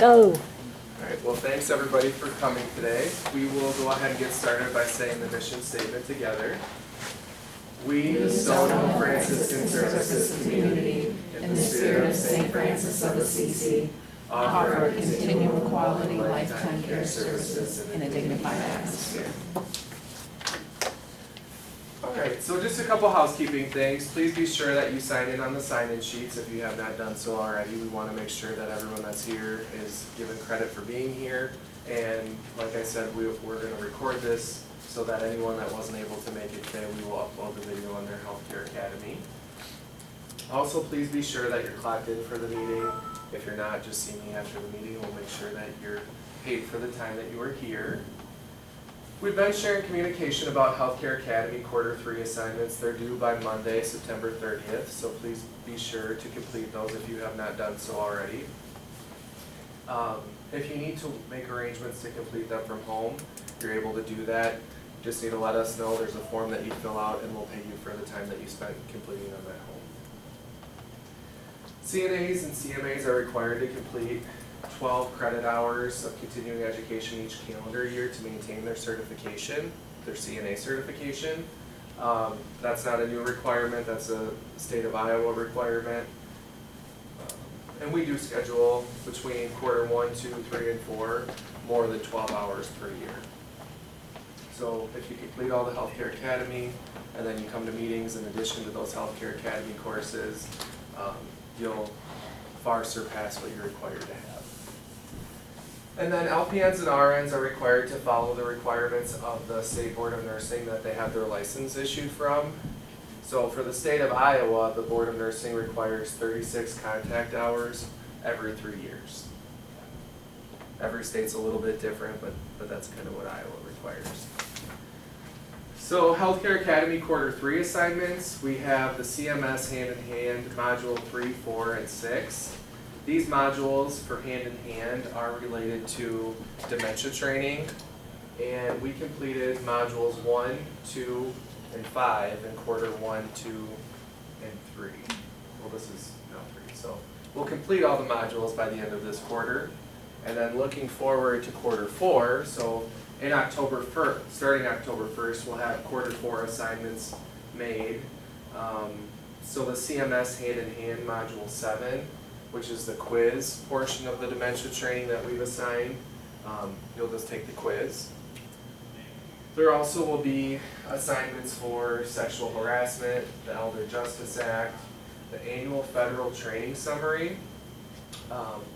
Go. All right, well, thanks everybody for coming today. We will go ahead and get started by saying the mission statement together. We, the Stoneham Franciscan Services community, in the spirit of St. Francis of Assisi, offer a continuum quality lifetime care services in a dignified atmosphere. All right, so just a couple housekeeping things. Please be sure that you sign in on the sign-in sheets if you have not done so already. We want to make sure that everyone that's here is given credit for being here. And like I said, we're going to record this so that anyone that wasn't able to make it today, we will upload the video on their Healthcare Academy. Also, please be sure that you're clocked in for the meeting. If you're not, just see me after the meeting. We'll make sure that you're paid for the time that you are here. We've been sharing communication about Healthcare Academy Quarter 3 assignments. They're due by Monday, September 30th, so please be sure to complete those if you have not done so already. If you need to make arrangements to complete them from home, you're able to do that. Just need to let us know. There's a form that you fill out and we'll pay you for the time that you spent completing them at home. CNAs and CMAs are required to complete 12 credit hours of continuing education each calendar year to maintain their certification, their CNA certification. That's not a new requirement, that's a state of Iowa requirement. And we do schedule between quarter 1, 2, 3, and 4 more than 12 hours per year. So if you complete all the Healthcare Academy and then you come to meetings in addition to those Healthcare Academy courses, you'll far surpass what you're required to have. And then LPNs and RNs are required to follow the requirements of the State Board of Nursing that they have their license issued from. So for the state of Iowa, the Board of Nursing requires 36 contact hours every 3 years. Every state's a little bit different, but that's kind of what Iowa requires. So Healthcare Academy Quarter 3 assignments, we have the CMS hand-in-hand Module 3, 4, and 6. These modules for hand-in-hand are related to dementia training, and we completed modules 1, 2, and 5 in quarter 1, 2, and 3. Well, this is now 3, so we'll complete all the modules by the end of this quarter. And then looking forward to quarter 4, so in October 1st, starting October 1st, we'll have quarter 4 assignments made. So the CMS hand-in-hand module 7, which is the quiz portion of the dementia training that we've assigned, you'll just take the quiz. There also will be assignments for sexual harassment, the Elder Justice Act, the annual federal training summary.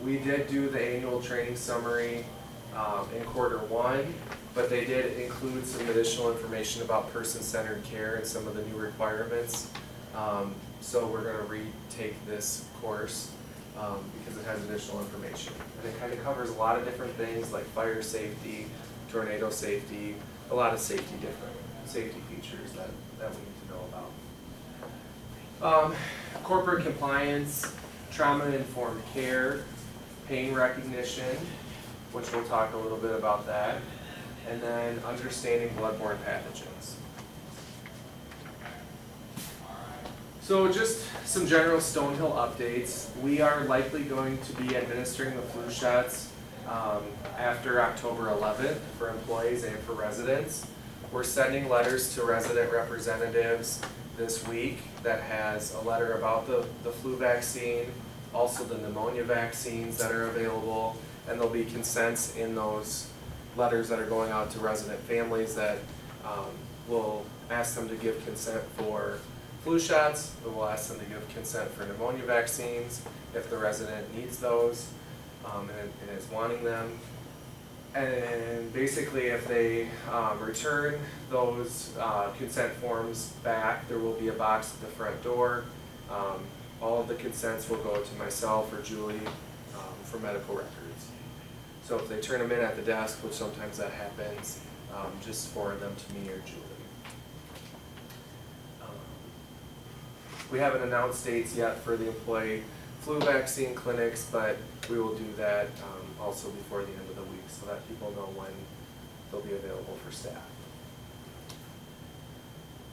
We did do the annual training summary in quarter 1, but they did include some additional information about person-centered care and some of the new requirements. So we're going to retake this course because it has additional information. And it kind of covers a lot of different things like fire safety, tornado safety, a lot of different safety features that we need to know about. Corporate compliance, trauma-informed care, pain recognition, which we'll talk a little bit about that, and then understanding bloodborne pathogens. So just some general Stonehill updates. We are likely going to be administering the flu shots after October 11th for employees and for residents. We're sending letters to resident representatives this week that has a letter about the flu vaccine, also the pneumonia vaccines that are available, and there'll be consents in those letters that are going out to resident families that will ask them to give consent for flu shots, but we'll ask them to give consent for pneumonia vaccines if the resident needs those and is wanting them. And basically if they return those consent forms back, there will be a box at the front door. All of the consents will go to myself or Julie for medical records. So if they turn them in at the desk, which sometimes that happens, just forward them to me or Julie. We haven't announced dates yet for the employee flu vaccine clinics, but we will do that also before the end of the week so that people know when they'll be available for staff.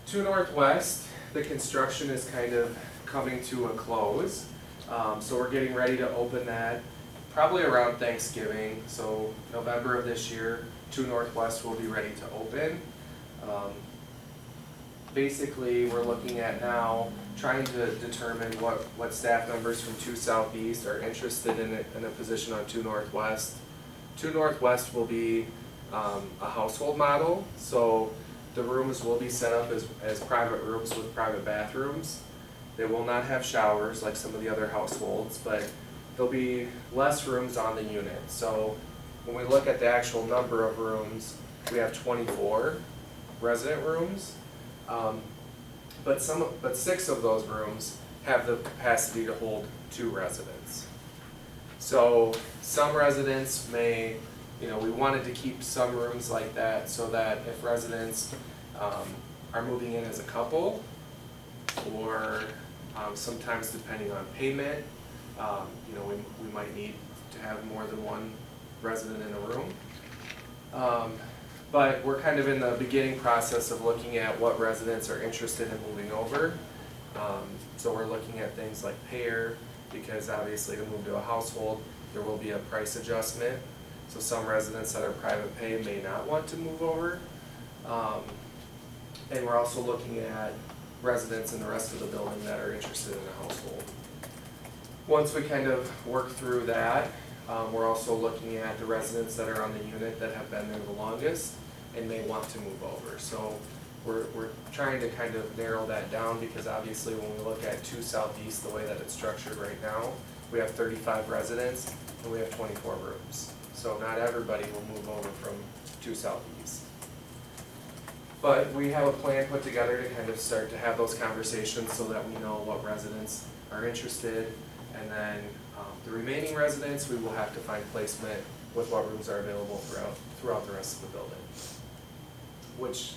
2 Northwest, the construction is kind of coming to a close. So we're getting ready to open that probably around Thanksgiving, so November of this year, 2 Northwest will be ready to open. Basically, we're looking at now trying to determine what staff members from 2 Southeast are interested in a position on 2 Northwest. 2 Northwest will be a household model, so the rooms will be set up as private rooms with private bathrooms. They will not have showers like some of the other households, but there'll be less rooms on the unit. So when we look at the actual number of rooms, we have 24 resident rooms. But 6 of those rooms have the capacity to hold 2 residents. So some residents may, we wanted to keep some rooms like that so that if residents are moving in as a couple, or sometimes depending on payment, we might need to have more than 1 resident in a room. But we're kind of in the beginning process of looking at what residents are interested in moving over. So we're looking at things like payer, because obviously to move to a household, there will be a price adjustment. So some residents that are private pay may not want to move over. And we're also looking at residents in the rest of the building that are interested in a household. Once we kind of work through that, we're also looking at the residents that are on the unit that have been there the longest and may want to move over. So we're trying to kind of narrow that down, because obviously when we look at 2 Southeast, the way that it's structured right now, we have 35 residents and we have 24 rooms. So not everybody will move over from 2 Southeast. But we have a plan put together to kind of start to have those conversations so that we know what residents are interested, and then the remaining residents, we will have to find placement with what rooms are available throughout the rest of the building, which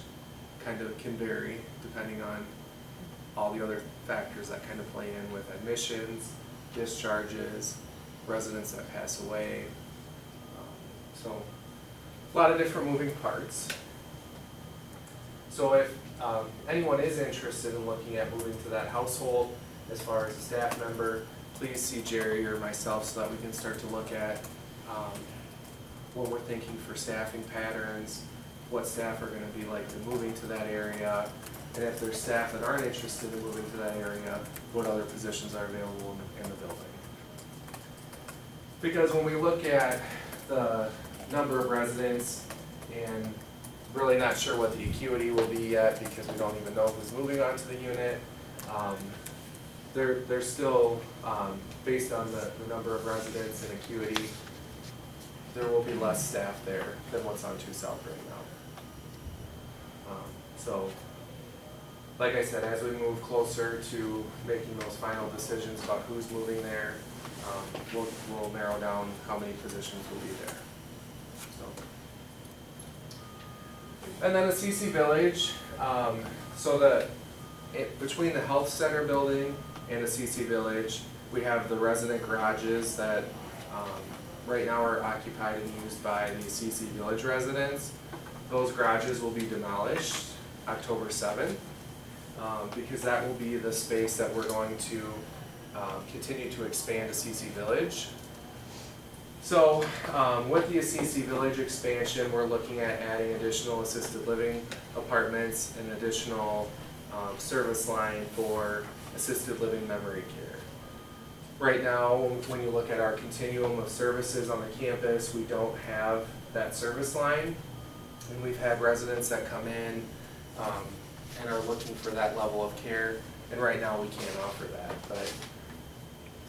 kind of can vary depending on all the other factors that kind of play in with admissions, discharges, residents that pass away. So a lot of different moving parts. So if anyone is interested in looking at moving to that household as far as a staff member, please see Jerry or myself so that we can start to look at what we're thinking for staffing patterns, what staff are going to be like to moving to that area, and if there's staff that aren't interested in moving to that area, what other positions are available in the building. Because when we look at the number of residents and really not sure what the acuity will be yet, because we don't even know who's moving onto the unit, they're still, based on the number of residents and acuity, there will be less staff there than what's on 2 South right now. So, like I said, as we move closer to making those final decisions about who's moving there, we'll narrow down how many positions will be there. So. And then the CC Village, between the health center building and the CC Village, we have the resident garages that right now are occupied and used by the CC Village residents. Those garages will be demolished October 7th, because that will be the space that we're going to continue to expand to CC Village. So with the CC Village expansion, we're looking at adding additional assisted living apartments and additional service line for assisted living memory care. Right now, when you look at our continuum of services on the campus, we don't have that service line, and we've had residents that come in and are looking for that level of care, and right now we can't offer that. But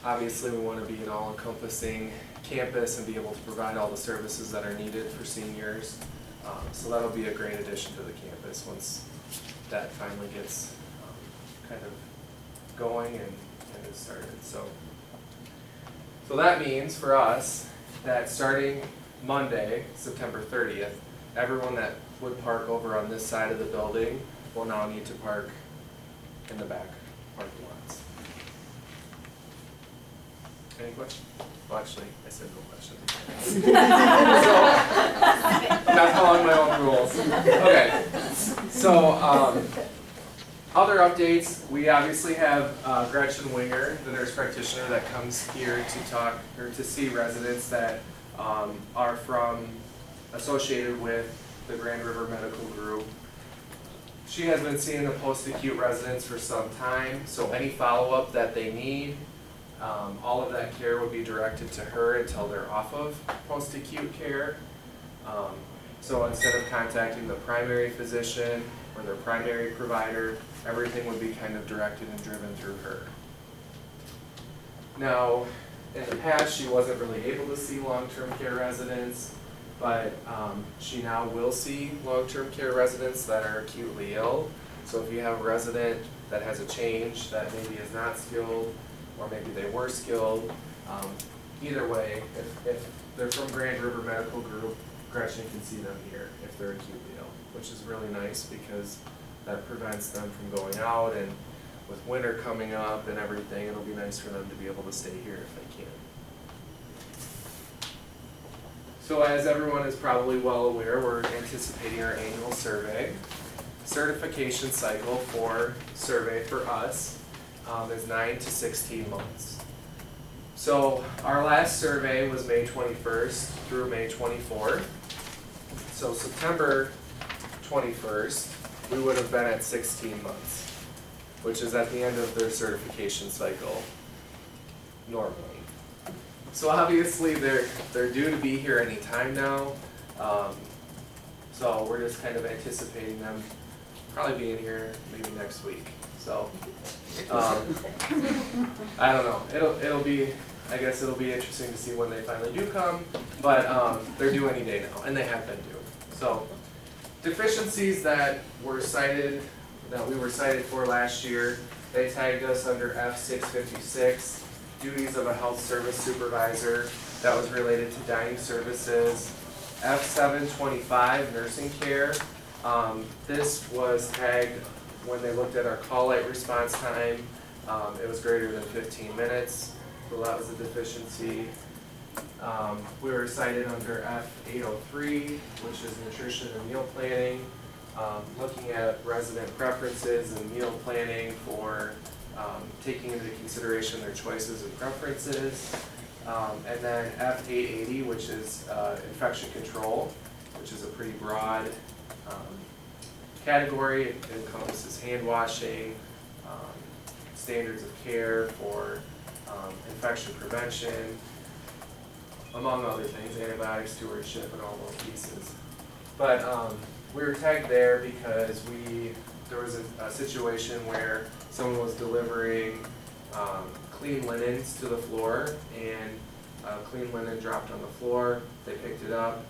obviously we want to be an all-encompassing campus and be able to provide all the services that are needed for seniors. So that'll be a great addition to the campus once that finally gets kind of going and is started. So that means for us that starting Monday, September 30th, everyone that would park over on this side of the building will now need to park in the back parking lots. Any questions? Well, actually, I said no questions. So, I'm not following my own rules. Okay, so Other updates, we obviously have Gretchen Winger, the nurse practitioner that comes here to talk or to see residents that are associated with the Grand River Medical Group. She has been seeing the post-acute residents for some time, so any follow-up that they need, all of that care would be directed to her until they're off of post-acute care. So instead of contacting the primary physician or their primary provider, everything would be kind of directed and driven through her. Now, in the past, she wasn't really able to see long-term care residents, but she now will see long-term care residents that are acutely ill. So if you have a resident that has a change that maybe is not skilled, or maybe they were skilled, either way, if they're from Grand River Medical Group, Gretchen can see them here if they're acutely ill, which is really nice because that prevents them from going out, and with winter coming up and everything, it'll be nice for them to be able to stay here if they can. So as everyone is probably well aware, we're anticipating our annual survey. Certification cycle for survey for us is 9 to 16 months. So our last survey was May 21st through May 24th. So September 21st, we would have been at 16 months, which is at the end of their certification cycle normally. So obviously they're due to be here any time now. So we're just kind of anticipating them probably being here maybe next week. So I don't know. It'll be, I guess it'll be interesting to see when they finally do come, but they're due any day now, and they have been due. So deficiencies that were cited, that we were cited for last year, they tagged us under F656, duties of a health service supervisor. That was related to dining services. F725, nursing care. This was tagged when they looked at our call light response time. It was greater than 15 minutes, so that was a deficiency. We were cited under F803, which is nutrition and meal planning, looking at resident preferences and meal planning for taking into consideration their choices and preferences. And then F880, which is infection control, which is a pretty broad category. It encompasses hand washing, standards of care for infection prevention, among other things, antibiotic stewardship and all those pieces. But we were tagged there because there was a situation where someone was delivering clean linens to the floor, and clean linen dropped on the floor. They picked it up,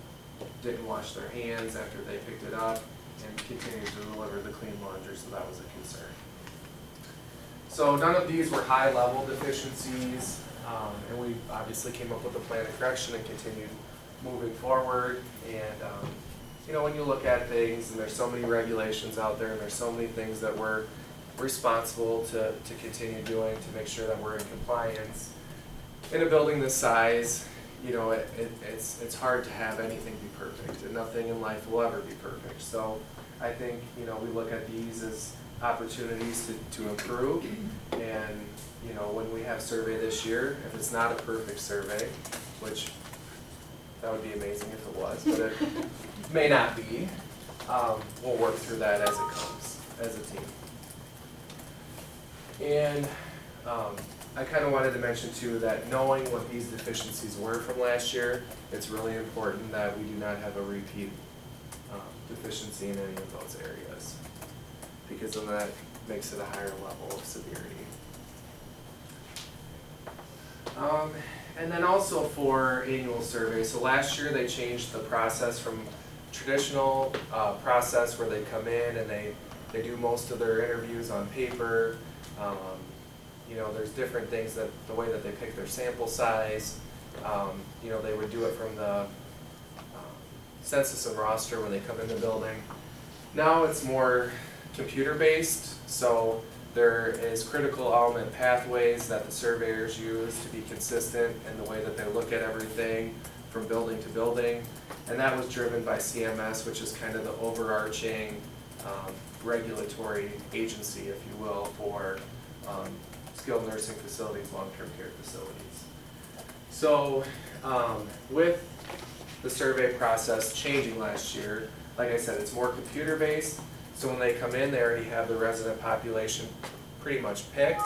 didn't wash their hands after they picked it up, and continued to deliver the clean laundry, so that was a concern. So none of these were high-level deficiencies, and we obviously came up with a plan of correction and continued moving forward. And you know, when you look at things, and there's so many regulations out there, and there's so many things that we're responsible to continue doing to make sure that we're in compliance. In a building this size, you know, it's hard to have anything be perfect, and nothing in life will ever be perfect. So I think, you know, we look at these as opportunities to improve. And you know, when we have survey this year, if it's not a perfect survey, which that would be amazing if it was, but it may not be, we'll work through that as it comes, as a team. And I kind of wanted to mention too that knowing what these deficiencies were from last year, it's really important that we do not have a repeat deficiency in any of those areas, because then that makes it a higher level of severity. And then also for annual surveys, so last year they changed the process from traditional process where they come in and they do most of their interviews on paper. You know, there's different things that the way that they pick their sample size. You know, they would do it from the census and roster when they come in the building. Now it's more computer-based, so there is critical element pathways that the surveyors use to be consistent in the way that they look at everything from building to building. And that was driven by CMS, which is kind of the overarching regulatory agency, if you will, for skilled nursing facilities, long-term care facilities. So with the survey process changing last year, like I said, it's more computer-based. So when they come in, they already have the resident population pretty much picked.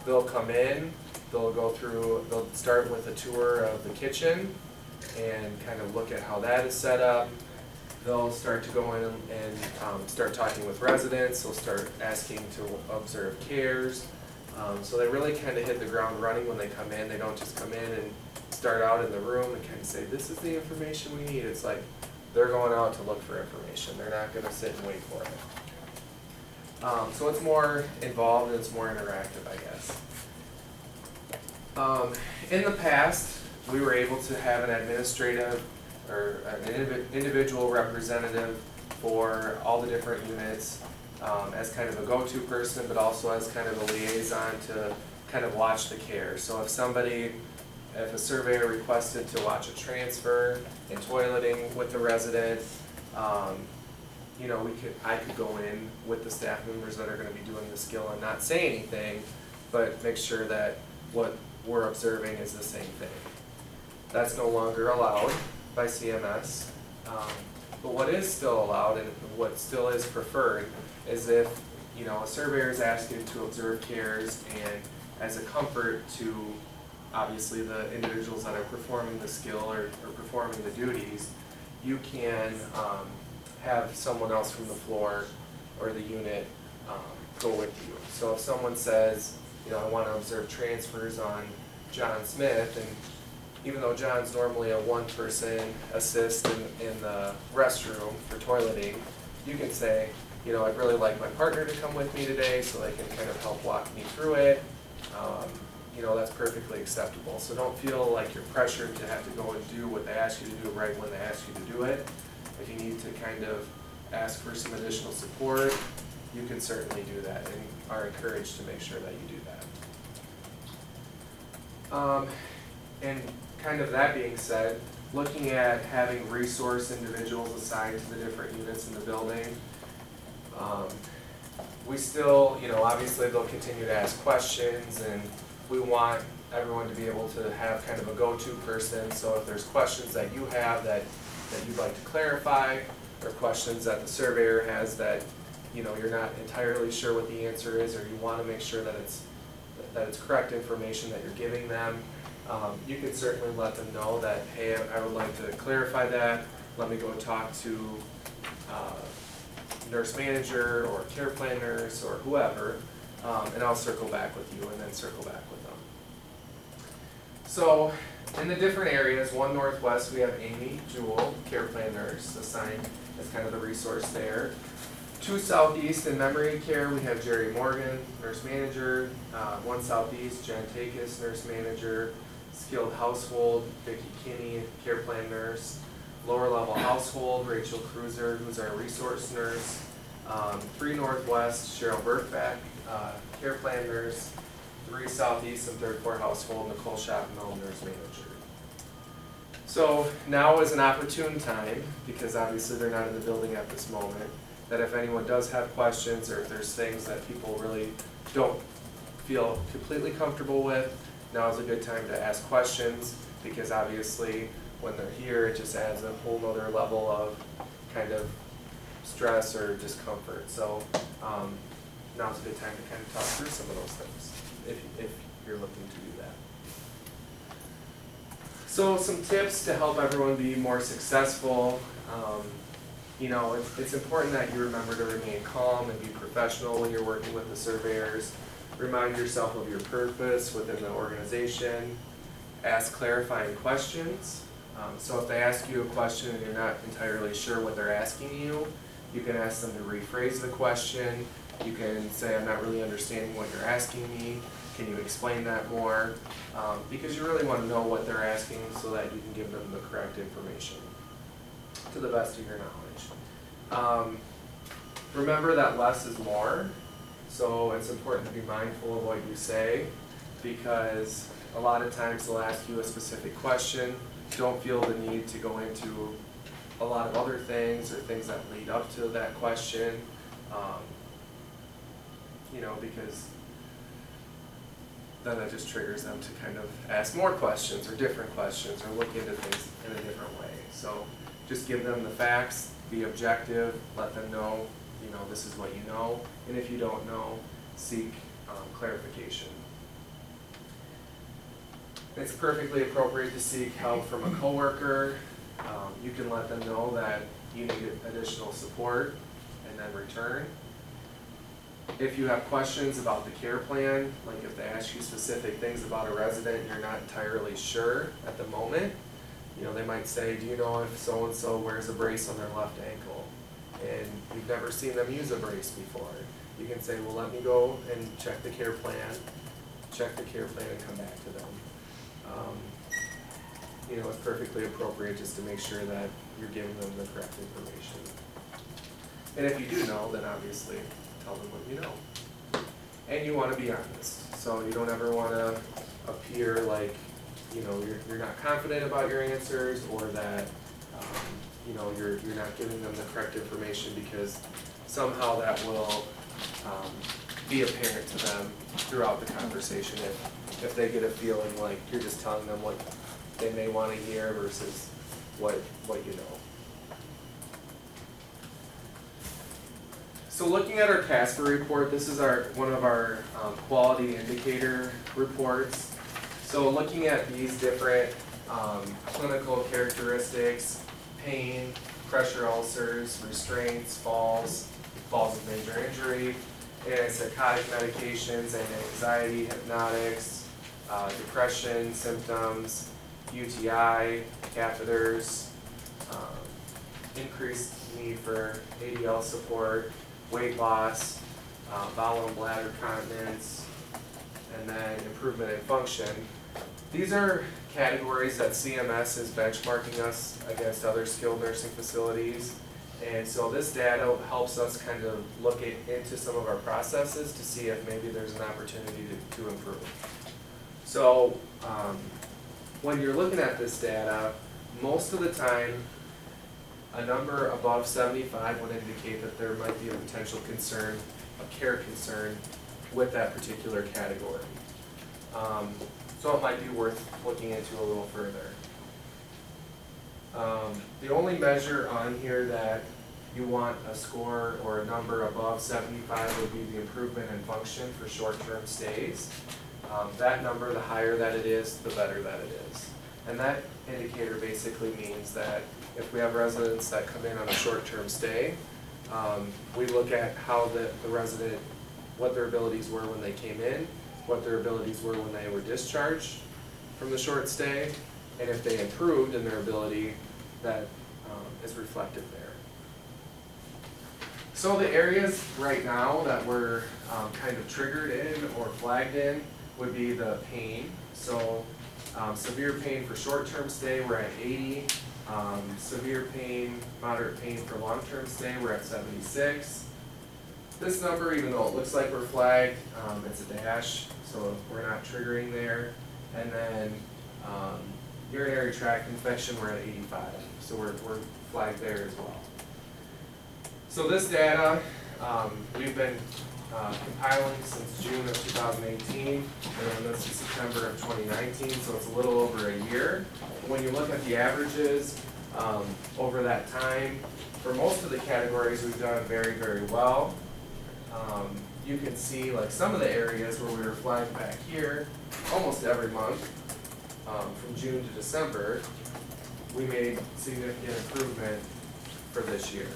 They'll come in, they'll go through, they'll start with a tour of the kitchen and kind of look at how that is set up. They'll start to go in and start talking with residents. They'll start asking to observe cares. So they really kind of hit the ground running when they come in. They don't just come in and start out in the room and kind of say, this is the information we need. It's like they're going out to look for information. They're not going to sit and wait for it. So it's more involved and it's more interactive, I guess. In the past, we were able to have an administrative or an individual representative for all the different units as kind of a go-to person, but also as kind of a liaison to kind of watch the care. So if a surveyor requested to watch a transfer and toileting with the resident, you know, I could go in with the staff members that are going to be doing the skill and not say anything, but make sure that what we're observing is the same thing. That's no longer allowed by CMS. But what is still allowed and what still is preferred is if, you know, a surveyor is asking to observe cares, and as a comfort to obviously the individuals that are performing the skill or performing the duties, you can have someone else from the floor or the unit go with you. So if someone says, you know, I want to observe transfers on John Smith, and even though John's normally a one-person assist in the restroom for toileting, you can say, you know, I'd really like my partner to come with me today so they can kind of help walk me through it. You know, that's perfectly acceptable. So don't feel like you're pressured to have to go and do what they ask you to do right when they ask you to do it. If you need to kind of ask for some additional support, you can certainly do that and are encouraged to make sure that you do that. And kind of that being said, looking at having resource individuals assigned to the different units in the building, we still, you know, obviously they'll continue to ask questions, and we want everyone to be able to have kind of a go-to person. So if there's questions that you have that you'd like to clarify, or questions that the surveyor has that, you know, you're not entirely sure what the answer is, or you want to make sure that it's correct information that you're giving them, you can certainly let them know that, hey, I would like to clarify that. Let me go talk to nurse manager or care plan nurse or whoever, and I'll circle back with you and then circle back with them. So in the different areas, 1 Northwest, we have Amy Jewell, care plan nurse, assigned as kind of the resource there. 2 Southeast in memory care, we have Jerry Morgan, nurse manager. 1 Southeast, Jen Takis, nurse manager. Skilled household, Vicki Kinney, care plan nurse. Lower level household, Rachel Cruiser, who's our resource nurse. 3 Northwest, Cheryl Burkback, care plan nurse. 3 Southeast and 3rd Floor household, Nicole Schappenel, nurse manager. So now is an opportune time, because obviously they're not in the building at this moment, that if anyone does have questions or if there's things that people really don't feel completely comfortable with, now is a good time to ask questions, because obviously when they're here it just adds a whole nother level of kind of stress or discomfort. So now's a good time to kind of talk through some of those things if you're looking to do that. So some tips to help everyone be more successful. You know, it's important that you remember to remain calm and be professional when you're working with the surveyors. Remind yourself of your purpose within the organization. Ask clarifying questions. So if they ask you a question and you're not entirely sure what they're asking you, you can ask them to rephrase the question. You can say, I'm not really understanding what you're asking me. Can you explain that more? Because you really want to know what they're asking so that you can give them the correct information to the best of your knowledge. Remember that less is more. So it's important to be mindful of what you say, because a lot of times they'll ask you a specific question. Don't feel the need to go into a lot of other things or things that lead up to that question. You know, because then that just triggers them to kind of ask more questions or different questions or look into things in a different way. So just give them the facts, be objective, let them know, you know, this is what you know, and if you don't know, seek clarification. It's perfectly appropriate to seek help from a coworker. You can let them know that you need additional support and then return. If you have questions about the care plan, like if they ask you specific things about a resident and you're not entirely sure at the moment, you know, they might say, do you know if so-and-so wears a brace on their left ankle? And you've never seen them use a brace before. You can say, well, let me go and check the care plan and come back to them. You know, it's perfectly appropriate just to make sure that you're giving them the correct information. And if you do know, then obviously tell them what you know. And you want to be honest. So you don't ever want to appear like, you know, you're not confident about your answers, or that you know, you're not giving them the correct information, because somehow that will be apparent to them throughout the conversation if they get a feeling like you're just telling them what they may want to hear versus what you know. So looking at our CASPER report, this is one of our quality indicator reports. So looking at these different clinical characteristics: pain, pressure ulcers, restraints, falls of major injury, antipsychotic medications, anti-anxiety, hypnotics, depression symptoms, UTI, catheters, increased need for ADL support, weight loss, bowel and bladder continence, and then improvement in function. These are categories that CMS is benchmarking us against other skilled nursing facilities. And so this data helps us kind of look into some of our processes to see if maybe there's an opportunity to improve. So when you're looking at this data, most of the time, a number above 75 would indicate that there might be a potential concern, a care concern with that particular category. So it might be worth looking into a little further. The only measure on here that you want a score or a number above 75 would be the improvement in function for short-term stays. That number, the higher that it is, the better that it is. And that indicator basically means that if we have residents that come in on a short-term stay, we look at how the resident, what their abilities were when they came in, what their abilities were when they were discharged from the short stay, and if they improved in their ability, that is reflected there. So the areas right now that we're kind of triggered in or flagged in would be the pain. So severe pain for short-term stay, we're at 80. Severe pain, moderate pain for long-term stay, we're at 76. This number, even though it looks like we're flagged, it's a dash, so we're not triggering there. And then urinary tract infection, we're at 85, so we're flagged there as well. So this data, we've been compiling since June of 2018, and this is September of 2019, so it's a little over a year. When you look at the averages over that time, for most of the categories we've done very, very well. You can see like some of the areas where we were flagged back here, almost every month, from June to December, we made significant improvement for this year.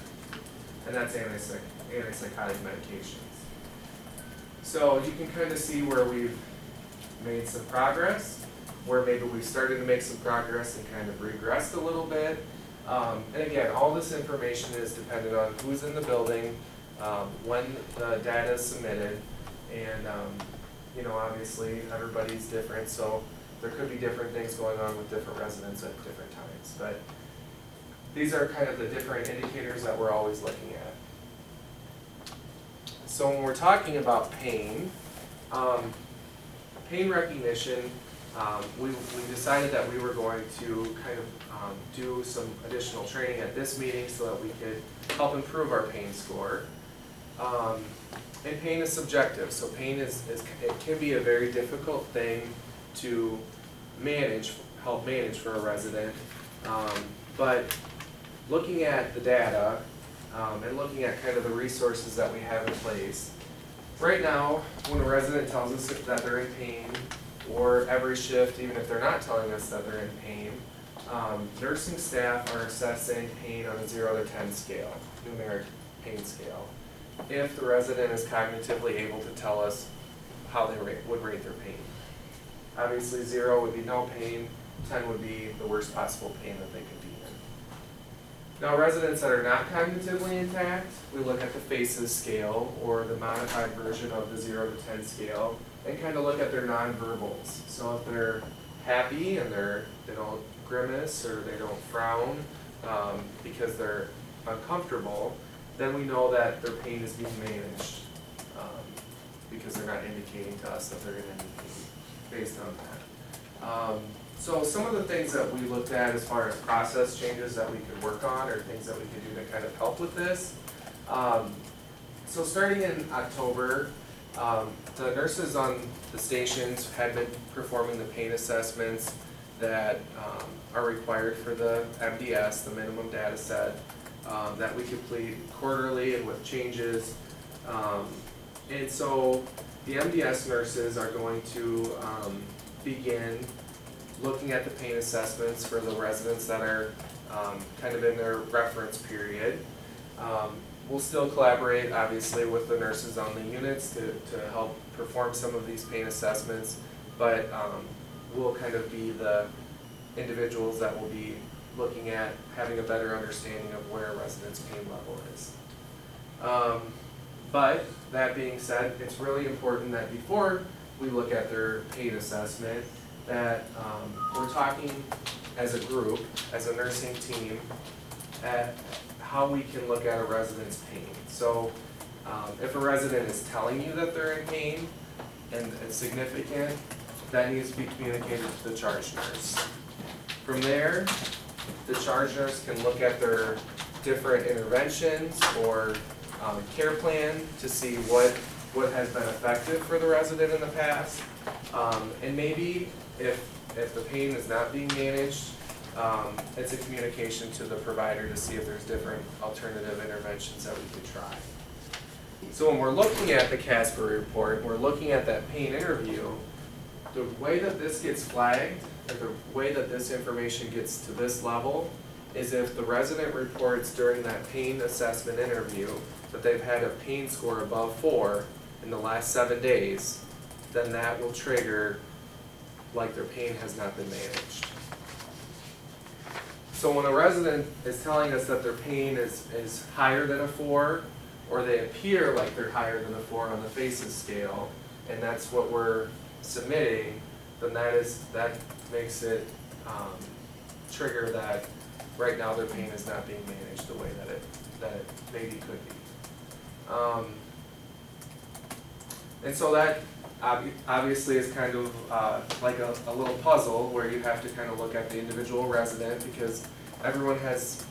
And that's antipsychotic medications. So you can kind of see where we've made some progress, where maybe we started to make some progress and kind of regressed a little bit. And again, all this information is dependent on who's in the building, when the data is submitted, and you know, obviously everybody's different, so there could be different things going on with different residents at different times. But these are kind of the different indicators that we're always looking at. So when we're talking about pain, pain recognition, we decided that we were going to kind of do some additional training at this meeting so that we could help improve our pain score. And pain is subjective, so pain is it can be a very difficult thing to manage, help manage for a resident. But looking at the data and looking at kind of the resources that we have in place, right now, when a resident tells us that they're in pain, or every shift, even if they're not telling us that they're in pain, nursing staff are assessing pain on a 0 to 10 scale, numeric pain scale, if the resident is cognitively able to tell us how they would rate their pain. Obviously 0 would be no pain, 10 would be the worst possible pain that they could be in. Now residents that are not cognitively intact, we look at the FACES scale, or the modified version of the 0 to 10 scale, and kind of look at their nonverbals. So if they're happy and they don't grimace or they don't frown because they're uncomfortable, then we know that their pain is being managed because they're not indicating to us that they're in any pain based on that. So some of the things that we looked at as far as process changes that we could work on, or things that we could do to kind of help with this. So starting in October, the nurses on the stations had been performing the pain assessments that are required for the MDS, the minimum data set, that we complete quarterly and with changes. And so the MDS nurses are going to begin looking at the pain assessments for the residents that are kind of in their reference period. We'll still collaborate, obviously, with the nurses on the units to help perform some of these pain assessments, but we'll kind of be the individuals that will be looking at having a better understanding of where a resident's pain level is. But that being said, it's really important that before we look at their pain assessment, that we're talking as a group, as a nursing team, at how we can look at a resident's pain. So if a resident is telling you that they're in pain and it's significant, that needs to be communicated to the charge nurse. From there, the charge nurse can look at their different interventions or care plan to see what has been effective for the resident in the past. And maybe if the pain is not being managed, it's a communication to the provider to see if there's different alternative interventions that we could try. So when we're looking at the Casper report, we're looking at that pain interview, the way that this gets flagged, or the way that this information gets to this level, is if the resident reports during that pain assessment interview that they've had a pain score above 4 in the last 7 days, then that will trigger like their pain has not been managed. So when a resident is telling us that their pain is higher than a 4, or they appear like they're higher than a 4 on the FACES scale, and that's what we're submitting, then that makes it trigger that right now their pain is not being managed the way that it maybe could be. And so that obviously is kind of like a little puzzle where you have to kind of look at the individual resident, because everyone has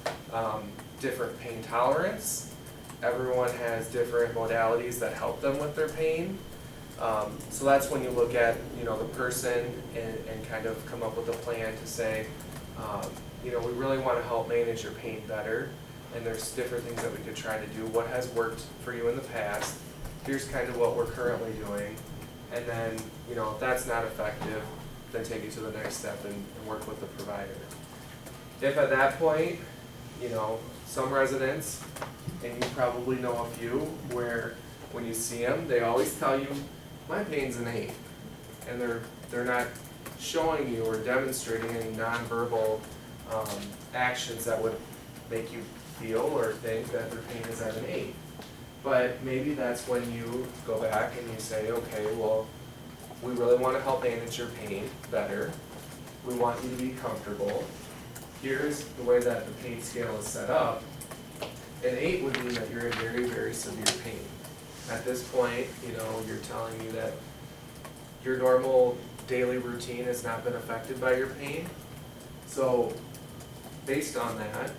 different pain tolerance. Everyone has different modalities that help them with their pain. So that's when you look at the person and kind of come up with a plan to say, we really want to help manage your pain better, and there's different things that we could try to do. What has worked for you in the past? Here's kind of what we're currently doing, and then if that's not effective, then take it to the next step and work with the provider. If at that point, some residents, and you probably know a few, where when you see them, they always tell you, my pain's an 8, and they're not showing you or demonstrating any nonverbal actions that would make you feel or think that their pain is at an 8. But maybe that's when you go back and you say, okay, well, we really want to help manage your pain better. We want you to be comfortable. Here's the way that the pain scale is set up. An 8 would mean that you're in very, very severe pain. At this point, you're telling me that your normal daily routine has not been affected by your pain. So based on that,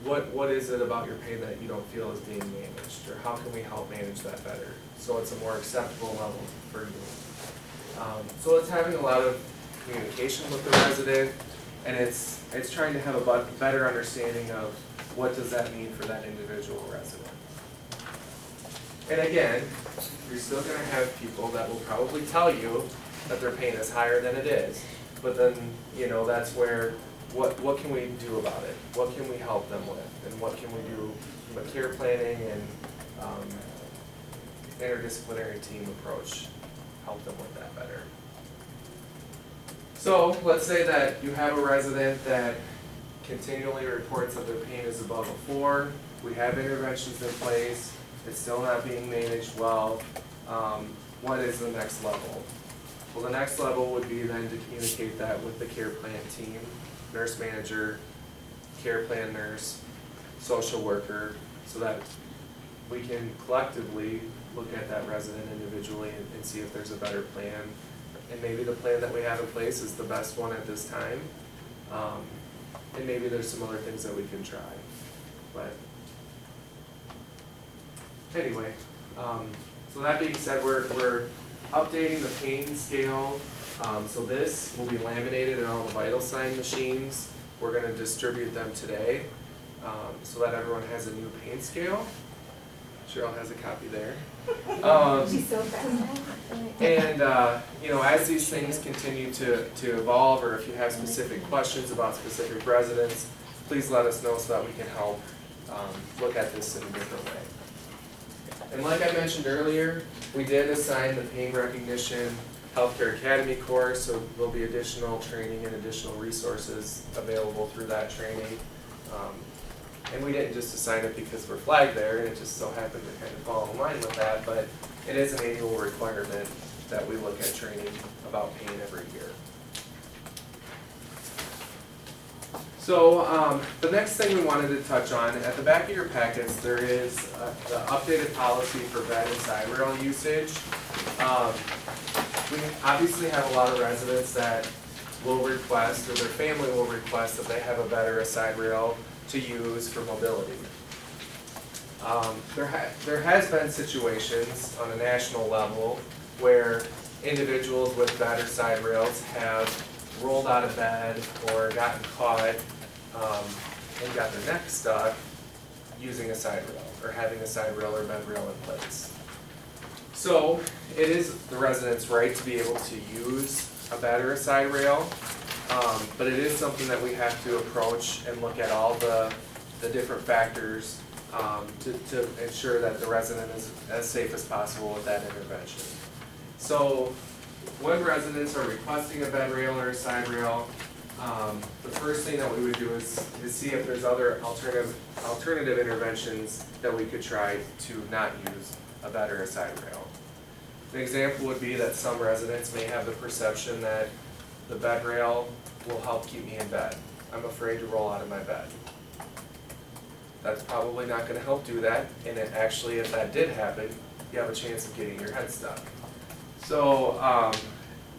what is it about your pain that you don't feel is being managed, or how can we help manage that better, so it's a more acceptable level for you. So it's having a lot of communication with the resident, and it's trying to have a better understanding of what does that mean for that individual resident. And again, you're still gonna have people that will probably tell you that their pain is higher than it is, but then, you know, that's where, what can we do about it? What can we help them with? And what can we do from a care planning and interdisciplinary team approach, help them with that better. So let's say that you have a resident that continually reports that their pain is above a 4, we have interventions in place, it's still not being managed well. What is the next level? Well, the next level would be then to communicate that with the care plan team, nurse manager, care plan nurse, social worker, so that we can collectively look at that resident individually and see if there's a better plan. And maybe the plan that we have in place is the best one at this time. And maybe there's some other things that we can try. But anyway, so that being said, we're updating the pain scale. So this will be laminated in all the vital sign machines. We're going to distribute them today so that everyone has a new pain scale. Cheryl has a copy there. She's so fast. And you know, as these things continue to evolve, or if you have specific questions about specific residents, please let us know so that we can help look at this in a different way. And like I mentioned earlier, we did assign the Pain Recognition Healthcare Academy course, so there'll be additional training and additional resources available through that training. And we didn't just assign it because we're flagged there, and it just so happened to kind of fall in line with that, but it is an annual requirement that we look at training about pain every year. So the next thing we wanted to touch on, at the back of your packets, there is the updated policy for bed and side rail usage. We obviously have a lot of residents that will request, or their family will request, that they have a bed or a side rail to use for mobility. There has been situations on a national level where individuals with bed or side rails have rolled out of bed or gotten caught and got their neck stuck using a side rail, or having a side rail or bed rail in place. So it is the resident's right to be able to use a bed or a side rail. But it is something that we have to approach and look at all the different factors to ensure that the resident is as safe as possible with that intervention. So when residents are requesting a bed rail or a side rail, the first thing that we would do is see if there's other alternative interventions that we could try to not use a bed or a side rail. An example would be that some residents may have the perception that the bed rail will help keep me in bed. I'm afraid to roll out of my bed. That's probably not going to help do that, and actually if that did happen, you have a chance of getting your head stuck. So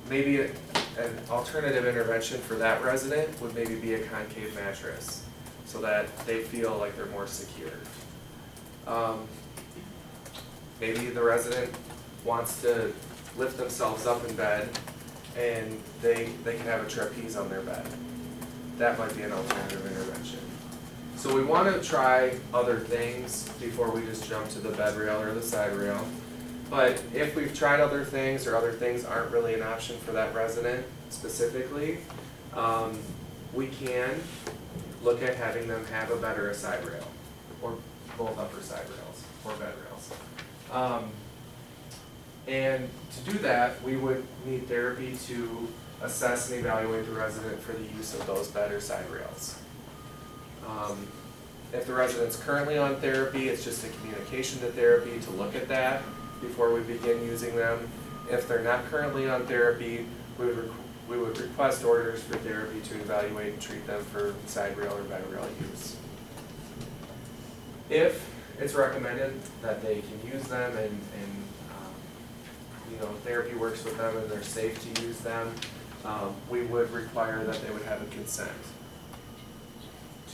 maybe an alternative intervention for that resident would maybe be a concave mattress, so that they feel like they're more secure. Maybe the resident wants to lift themselves up in bed and they can have a trapeze on their bed. That might be an alternative intervention. So we want to try other things before we just jump to the bed rail or the side rail. But if we've tried other things, or other things aren't really an option for that resident specifically, we can look at having them have a bed or a side rail, or both upper side rails, or bed rails. And to do that, we would need therapy to assess and evaluate the resident for the use of those bed or side rails. If the resident's currently on therapy, it's just a communication to therapy to look at that before we begin using them. If they're not currently on therapy, we would request orders for therapy to evaluate and treat them for side rail or bed rail use. If it's recommended that they can use them and you know, therapy works with them and they're safe to use them, we would require that they would have a consent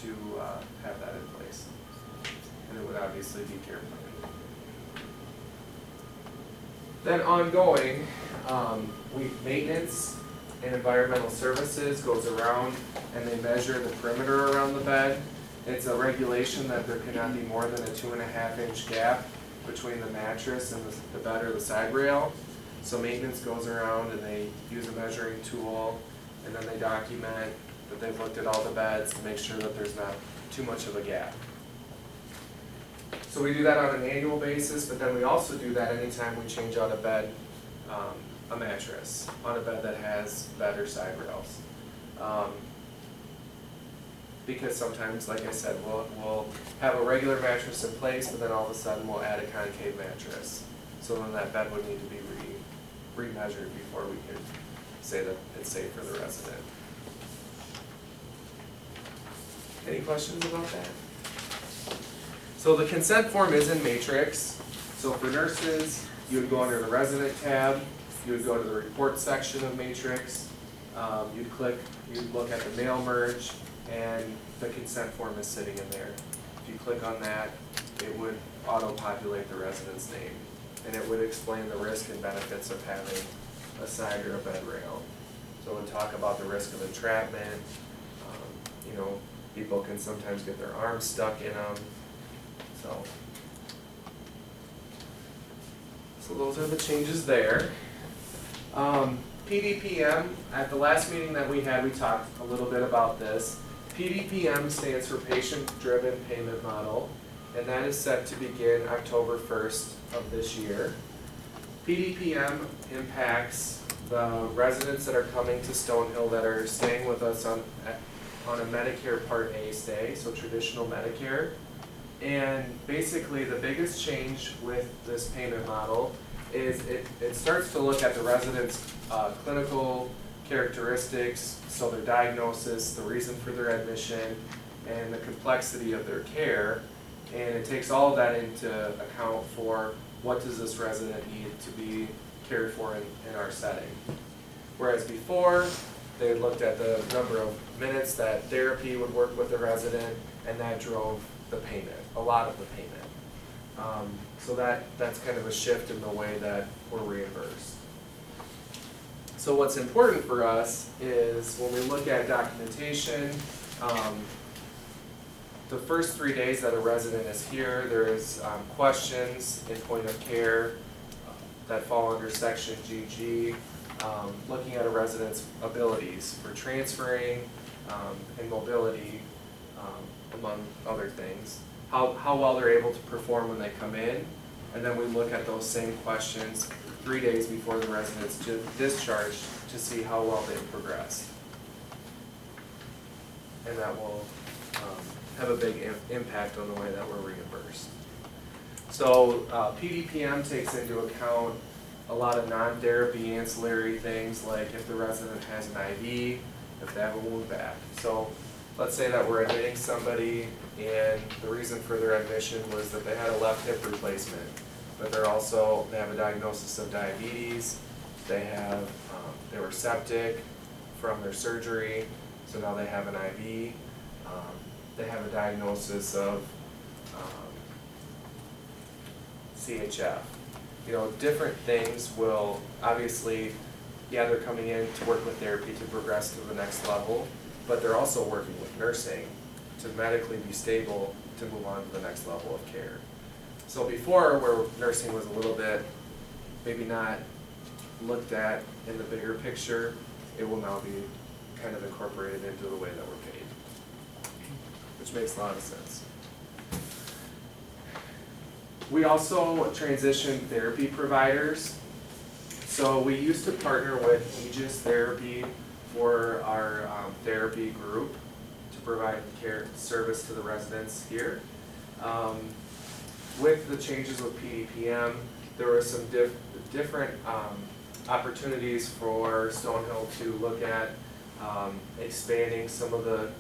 to have that in place. And it would obviously be care plan. Then ongoing, maintenance and environmental services goes around and they measure the perimeter around the bed. It's a regulation that there cannot be more than a 2.5 inch gap between the mattress and the bed or the side rail. So maintenance goes around and they use a measuring tool and then they document that they've looked at all the beds to make sure that there's not too much of a gap. So we do that on an annual basis, but then we also do that anytime we change out a bed, a mattress on a bed that has bed or side rails. Because sometimes, like I said, we'll have a regular mattress in place, but then all of a sudden we'll add a concave mattress. So then that bed would need to be remeasured before we can say that it's safe for the resident. Any questions about that? So the consent form is in Matrix. So for nurses, you would go under the resident tab, you would go to the report section of Matrix, you'd look at the mail merge, and the consent form is sitting in there. If you click on that, it would auto-populate the resident's name, and it would explain the risk and benefits of having a side or a bed rail. So it would talk about the risk of entrapment. People can sometimes get their arms stuck in them. So those are the changes there. PDPM, at the last meeting that we had, we talked a little bit about this. PDPM stands for Patient Driven Payment Model, and that is set to begin October 1st of this year. PDPM impacts the residents that are coming to Stonehill that are staying with us on a Medicare Part A stay, so traditional Medicare. And basically the biggest change with this payment model is it starts to look at the residents' clinical characteristics, so their diagnosis, the reason for their admission, and the complexity of their care, and it takes all of that into account for what does this resident need to be cared for in our setting. Whereas before, they looked at the number of minutes that therapy would work with the resident, and that drove the payment, a lot of the payment. So that's kind of a shift in the way that we're reimbursed. So what's important for us is when we look at documentation, the first 3 days that a resident is here, there is questions in point of care that fall under section GG, looking at a resident's abilities for transferring and mobility, among other things. How well they're able to perform when they come in, and then we look at those same questions 3 days before the resident's discharged to see how well they've progressed. And that will have a big impact on the way that we're reimbursed. So PDPM takes into account a lot of non-therapy ancillary things, like if the resident has an IV, if they have a wound vac. So let's say that we're admitting somebody and the reason for their admission was that they had a left hip replacement, but they have a diagnosis of diabetes, they were septic from their surgery, so now they have an IV, they have a diagnosis of CHF. Different things will obviously, they're coming in to work with therapy to progress to the next level, but they're also working with nursing to medically be stable to move on to the next level of care. So before, where nursing was a little bit maybe not looked at in the bigger picture, it will now be kind of incorporated into the way that we're paid, which makes a lot of sense. We also transition therapy providers. So we used to partner with Aegis Therapy for our therapy group to provide care service to the residents here. With the changes with PDPM, there were some different opportunities for Stonehill to look at expanding some of the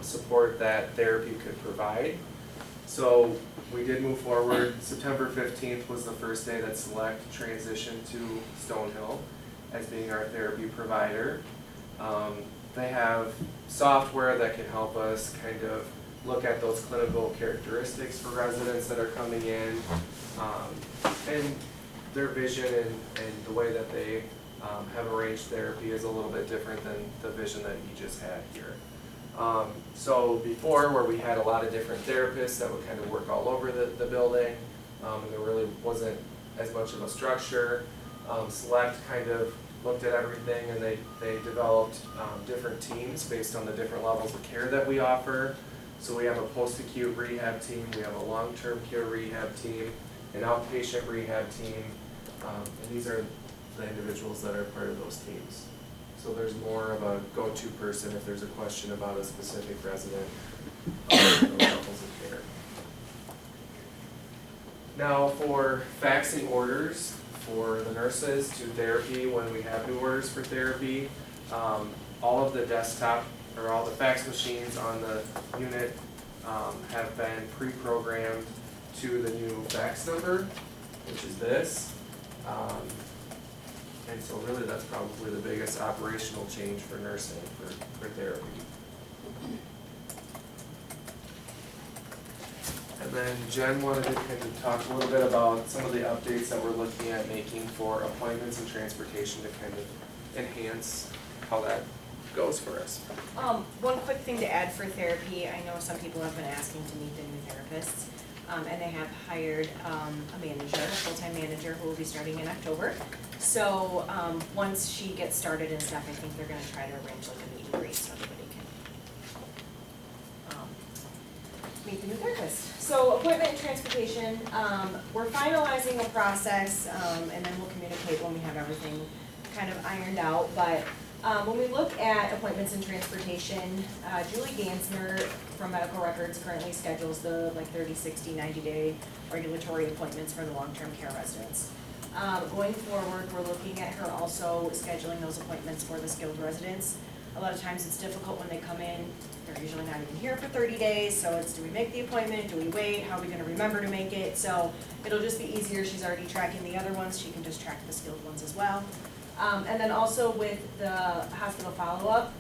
support that therapy could provide. So we did move forward. September 15th was the first day that Select transitioned to Stonehill as being our therapy provider. They have software that can help us kind of look at those clinical characteristics for residents that are coming in. And their vision and the way that they have arranged therapy is a little bit different than the vision that you just had here. So before, where we had a lot of different therapists that would kind of work all over the building, and there really wasn't as much of a structure, Select kind of looked at everything, and they developed different teams based on the different levels of care that we offer. So we have a post-acute rehab team, we have a long-term care rehab team, an outpatient rehab team, and these are the individuals that are part of those teams. So there's more of a go-to person if there's a question about a specific resident those levels of care. Now for faxing orders for the nurses to therapy, when we have new orders for therapy, all of the desktop or all the fax machines on the unit have been pre-programmed to the new fax number, which is this. And so really that's probably the biggest operational change for nursing, for therapy. And then Jen wanted to kind of talk a little bit about some of the updates that we're looking at making for appointments and transportation to kind of enhance how that goes for us. One quick thing to add for therapy, I know some people have been asking to meet the new therapists, and they have hired a manager, a full-time manager who will be starting in October. So once she gets started and stuff, I think they're gonna try to arrange like a meet and greet so everybody can meet the new therapist. So appointment and transportation, we're finalizing a process, and then we'll communicate when we have everything kind of ironed out, but when we look at appointments and transportation, Julie Gansner from Medical Records currently schedules the 30, 60, 90-day regulatory appointments for the long-term care residents. Going forward, we're looking at her also scheduling those appointments for the skilled residents. A lot of times it's difficult when they come in, they're usually not even here for 30 days, so it's, do we make the appointment, do we wait, how are we gonna remember to make it? So it'll just be easier, she's already tracking the other ones, she can just track the skilled ones as well. And then also with the hospital follow-up,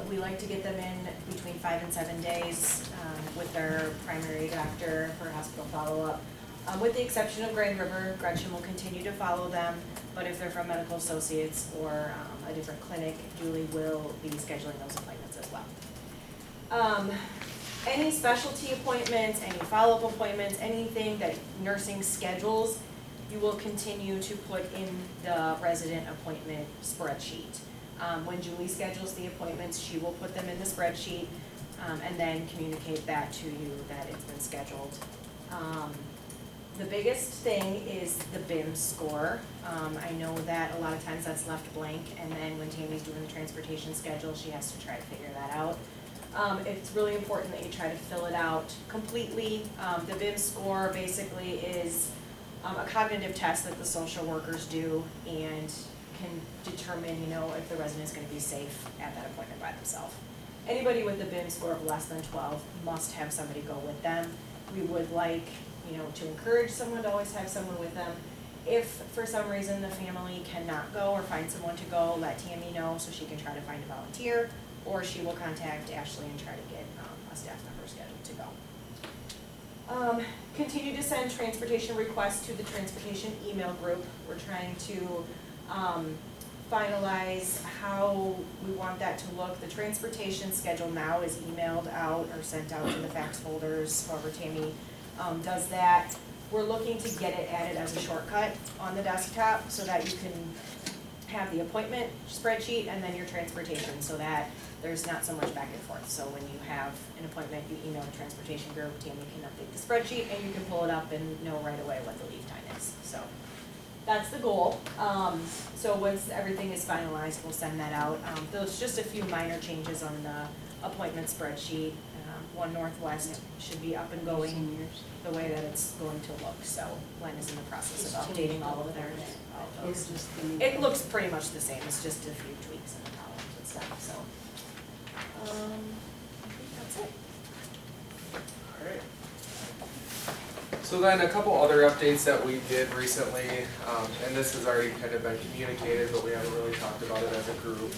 we like to get them in between 5 and 7 days with their primary doctor for hospital follow-up. With the exception of Grand River, Gretchen will continue to follow them, but if they're from Medical Associates or a different clinic, Julie will be scheduling those appointments as well. Any specialty appointments, any follow-up appointments, anything that nursing schedules, you will continue to put in the resident appointment spreadsheet. When Julie schedules the appointments, she will put them in the spreadsheet and then communicate that to you that it's been scheduled. The biggest thing is the BIM score. I know that a lot of times that's left blank, and then when Tammy's doing the transportation schedule, she has to try to figure that out. It's really important that you try to fill it out completely. The BIM score basically is a cognitive test that the social workers do and can determine, if the resident is going to be safe at that appointment by themselves. Anybody with a BIM score of less than 12 must have somebody go with them. We would like, to encourage someone to always have someone with them. If for some reason the family cannot go or find someone to go, let Tammy know so she can try to find a volunteer, or she will contact Ashley and try to get a staff member scheduled to go. Continue to send transportation requests to the transportation email group. We're trying to finalize how we want that to look. The transportation schedule now is emailed out or sent out to the fax folders, however Tammy does that. We're looking to get it added as a shortcut on the desktop so that you can have the appointment spreadsheet and then your transportation, so that there's not so much back and forth. So when you have an appointment, you email the transportation group, Tammy can update the spreadsheet, and you can pull it up and know right away what the leave time is. So that's the goal. So once everything is finalized, we'll send that out. There's just a few minor changes on the appointment spreadsheet. One Northwest should be up and going the way that it's going to look. So Len is in the process of updating all of theirs. It looks pretty much the same. It's just a few tweaks in the columns and stuff. So I think that's it. All right. So then a couple other updates that we did recently, and this has already kind of been communicated, but we haven't really talked about it as a group.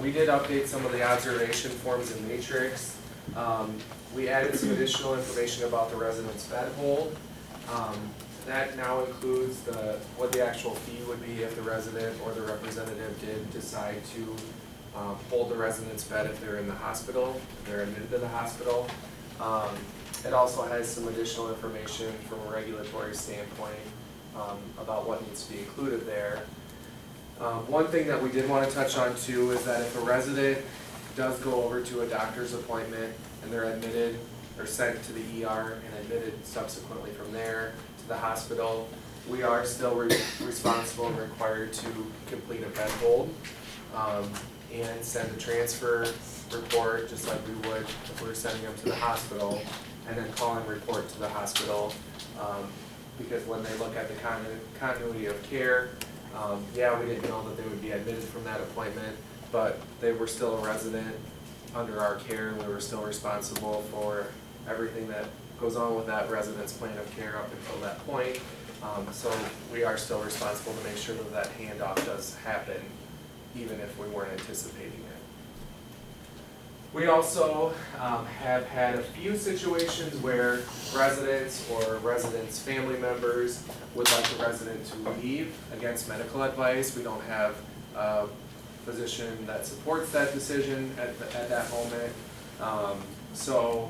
We did update some of the observation forms in Matrix. We added some additional information about the resident's bed hold. That now includes what the actual fee would be if the resident or the representative did decide to hold the resident's bed if they're in the hospital, if they're admitted to the hospital. It also has some additional information from a regulatory standpoint about what needs to be included there. One thing that we did want to touch on too is that if a resident does go over to a doctor's appointment and they're admitted or sent to the ER and admitted subsequently from there to the hospital, we are still responsible and required to complete a bed hold and send a transfer report just like we would if we were sending them to the hospital, and then call and report to the hospital because when they look at the continuity of care, yeah, we didn't know that they would be admitted from that appointment, but they were still a resident under our care, and we were still responsible for everything that goes on with that resident's plan of care up until that point. So we are still responsible to make sure that that handoff does happen, even if we weren't anticipating it. We also have had a few situations where residents or residents' family members would like the resident to leave against medical advice. We don't have a physician that supports that decision at that moment. So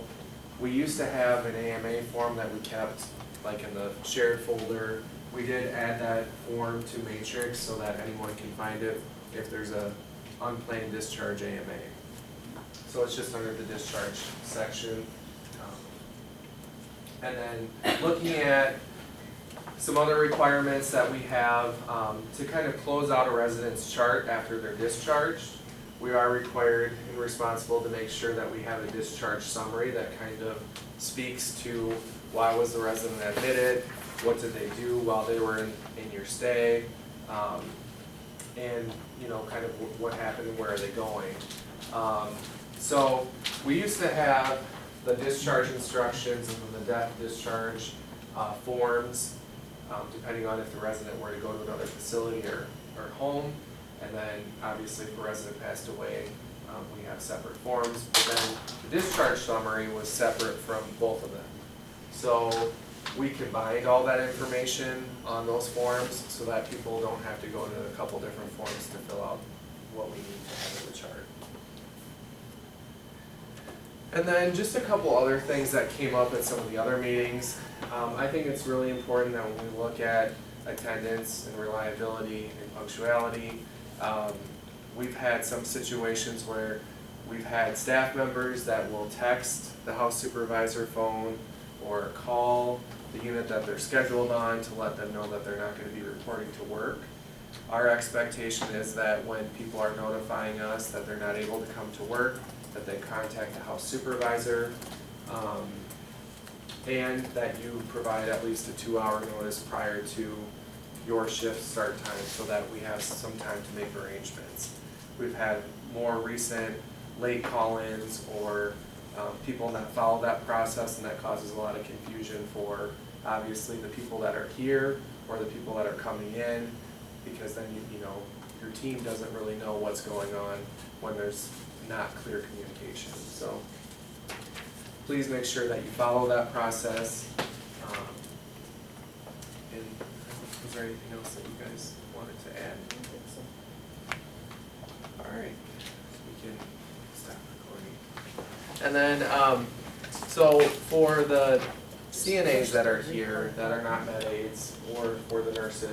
we used to have an AMA form that we kept like in the shared folder. We did add that form to Matrix so that anyone can find it if there's a unplanned discharge AMA. So it's just under the discharge section. And then looking at some other requirements that we have to kind of close out a resident's chart after they're discharged, we are required and responsible to make sure that we have a discharge summary that kind of speaks to why was the resident admitted, what did they do while they were in your stay, and you know, kind of what happened and where are they going. So we used to have the discharge instructions and then the death discharge forms, depending on if the resident were to go to another facility or home. And then obviously if a resident passed away, we have separate forms. But then the discharge summary was separate from both of them. So we combined all that information on those forms so that people don't have to go to a couple different forms to fill out what we need to have in the chart. And then just a couple other things that came up at some of the other meetings. I think it's really important that when we look at attendance and reliability and punctuality, we've had some situations where we've had staff members that will text the house supervisor phone or call the unit that they're scheduled on to let them know that they're not going to be reporting to work. Our expectation is that when people are notifying us that they're not able to come to work, that they contact the house supervisor, and that you provide at least a 2-hour notice prior to your shift start time so that we have some time to make arrangements. We've had more recent late call-ins or people that follow that process, and that causes a lot of confusion for obviously the people that are here or the people that are coming in, because then you know your team doesn't really know what's going on when there's not clear communication. So please make sure that you follow that process. And is there anything else that you guys wanted to add? All right, we can stop recording. And then, so for the CNAs that are here that are not med aides, or for the nurses,